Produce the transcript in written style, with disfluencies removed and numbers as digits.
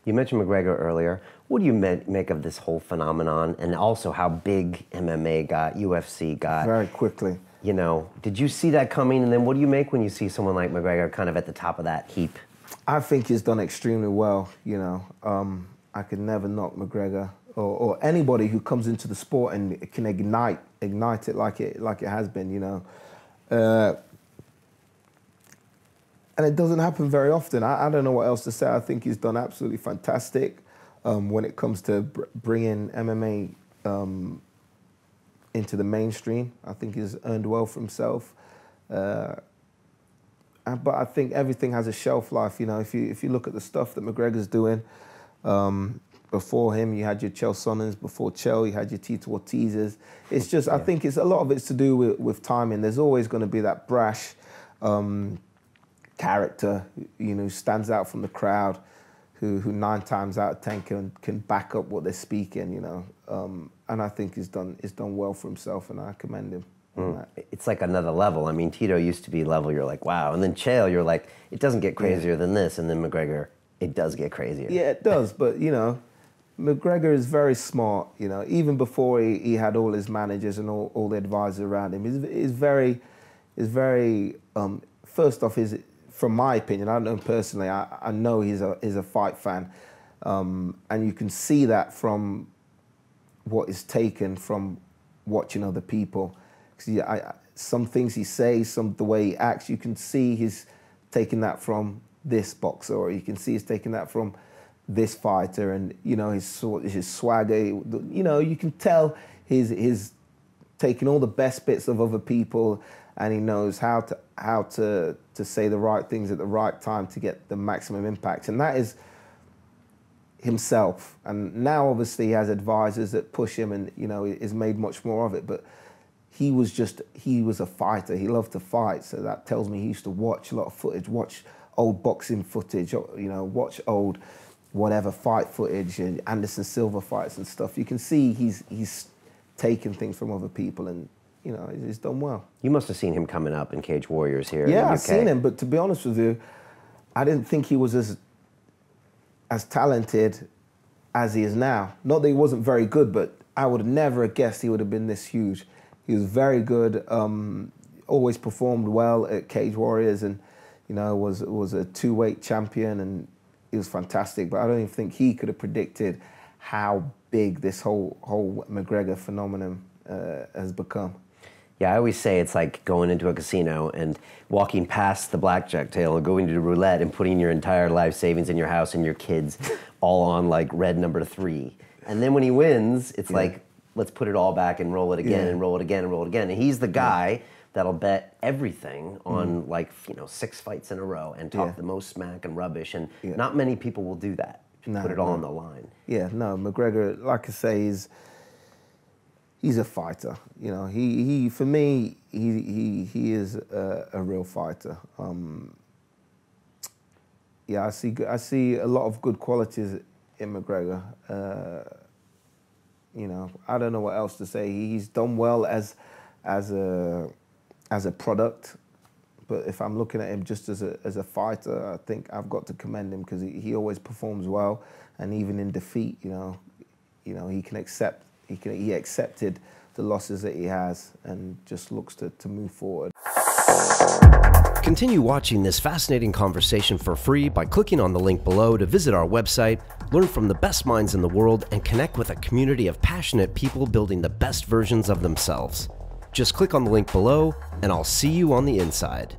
You mentioned McGregor earlier. What do you make of this whole phenomenon, and also how big MMA got, UFC got? Very quickly. You know, did you see that coming? And then what do you make when you see someone like McGregor kind of at the top of that heap? I think he's done extremely well, you know. I could never knock McGregor or anybody who comes into the sport and can ignite it like it has been, you know. And it doesn't happen very often. I don't know what else to say. I think he's done absolutely fantastic when it comes to bringing MMA into the mainstream. I think he's earned well for himself. But I think everything has a shelf life. You know, if you look at the stuff that McGregor's doing, before him you had your Chael Sonnens, before Chael you had your Tito Ortizes. It's just, I think it's a lot of it's to do with timing. There's always going to be that brash character, you know, who stands out from the crowd, who 9 times out of 10 can back up what they're speaking, you know. And I think he's done well for himself, and I commend him. It's like another level. I mean, Tito used to be level, you're like, wow. And then Chael, you're like, it doesn't get crazier than this. And then McGregor, it does get crazier. Yeah, it does. But, you know, McGregor is very smart, you know. Even before he had all his managers and all the advisors around him, he's very, first off, from my opinion, I don't know him personally, I know he's a fight fan. And you can see that from what is taken from watching other people. Some things he says, the way he acts, you can see he's taking that from this boxer, or you can see he's taking that from this fighter, and you know his swagger. You know, you can tell he's taking all the best bits of other people, and he knows how to say the right things at the right time to get the maximum impact, and that is himself. And now obviously he has advisors that push him, and you know is made much more of it, but he was a fighter. He loved to fight, so that tells me he used to watch a lot of footage, watch old boxing footage, you know, watch old whatever fight footage and Anderson Silva fights and stuff. You can see he's taken things from other people, and you know he's done well. You must have seen him coming up in Cage Warriors here in the UK. Yeah, I've seen him, but to be honest with you, I didn't think he was as talented as he is now. Not that he wasn't very good, but I would have never guessed he would have been this huge. He was very good, always performed well at Cage Warriors, and you know was a 2-weight champion, and he was fantastic. But I don't even think he could have predicted how big this whole McGregor phenomenon has become. Yeah, I always say it's like going into a casino and walking past the blackjack table, or going to the roulette and putting your entire life savings in your house and your kids all on like red number 3. And then when he wins, it's like, let's put it all back and roll it again and roll it again and roll it again. And he's the guy that'll bet everything on like, you know, 6 fights in a row and talk the most smack and rubbish. And not many people will do that. Put it all on the line. Yeah, no, McGregor, like I say, he's a fighter. You know, he for me, he is a real fighter. Yeah, I see a lot of good qualities in McGregor. You know, I don't know what else to say. He's done well as a product, but if I'm looking at him just as a fighter, I think I've got to commend him, because he always performs well, and even in defeat, you know, he accepted the losses that he has and just looks to move forward. Continue watching this fascinating conversation for free by clicking on the link below to visit our website, learn from the best minds in the world, and connect with a community of passionate people building the best versions of themselves. Just click on the link below, and I'll see you on the inside.